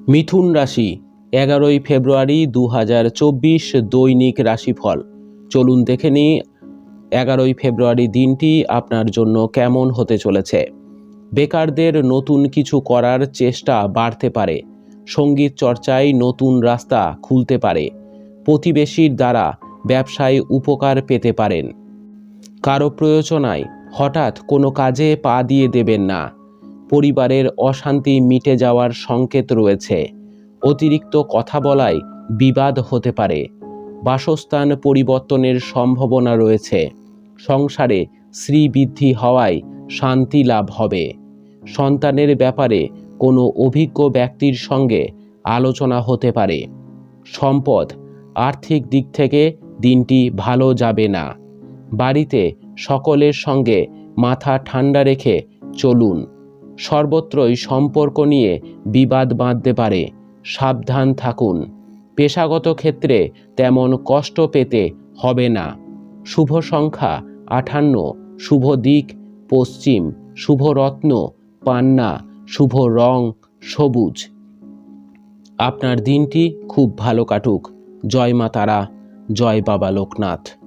মিথুন রাশি 11ই ফেব্রুয়ারি 2024 দৈনিক রাশিফল। চলুন দেখে নিই 11ই ফেব্রুয়ারি দিনটি আপনার জন্য কেমন হতে চলেছে। বেকারদের নতুন কিছু করার চেষ্টা বাড়তে পারে। সঙ্গীত চর্চায় নতুন রাস্তা খুলতে পারে। প্রতিবেশীর দ্বারা ব্যবসায় উপকার পেতে পারেন। কারো প্রয়োজনায় হঠাৎ কোনো কাজে পা দিয়ে দেবেন না। পরিবারের অশান্তি মিটে যাওয়ার সংকেত রয়েছে। অতিরিক্ত কথা বলায় বিবাদ হতে পারে। বাসস্থান পরিবর্তনের সম্ভাবনা রয়েছে। সংসারে শ্রীবৃদ্ধি হওয়ায় শান্তি লাভ হবে। সন্তানের ব্যাপারে কোনো অভিজ্ঞ ব্যক্তির সঙ্গে আলোচনা হতে পারে। সম্পদ, আর্থিক দিক থেকে দিনটি ভালো যাবে না। বাড়িতে সকলের সঙ্গে মাথা ঠান্ডা রেখে চলুন। সর্বত্রই সম্পর্ক নিয়ে বিবাদ বাঁধতে পারে, সাবধান থাকুন। পেশাগত ক্ষেত্রে তেমন কষ্ট পেতে হবে না। শুভ সংখ্যা 58, শুভ দিক পশ্চিম, শুভ রত্ন পান্না, শুভ রং সবুজ। আপনার দিনটি খুব ভালো কাটুক। জয় মা তারা, জয় বাবা লোকনাথ।